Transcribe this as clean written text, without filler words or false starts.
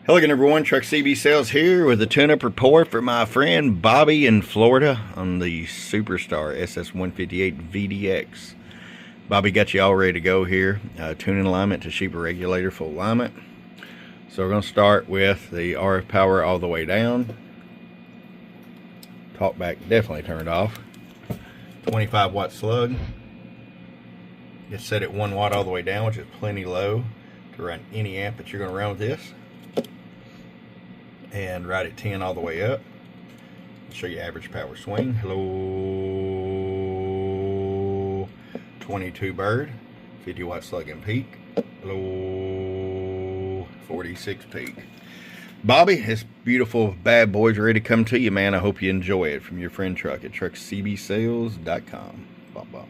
Hello again, everyone. Truck CB Sales here with a tune-up report for my friend Bobby in Florida on the Superstar SS-158VDX. Bobby got you all ready to go here. Tuning alignment to sheeper regulator, full alignment. So we're going to start with the RF power all the way down. Talkback definitely turned off. 25 watt slug. It's set at 1 watt all the way down, which is plenty low to run any amp that you're going to run with this. And right at 10 all the way up. I'll show you average power swing. Hello. 22 bird. 50 watt slug and peak. Hello. 46 peak. Bobby, this beautiful bad boy's ready to come to you, man. I hope you enjoy it. From your friend Truck at truckcbsales.com. Bop, bop.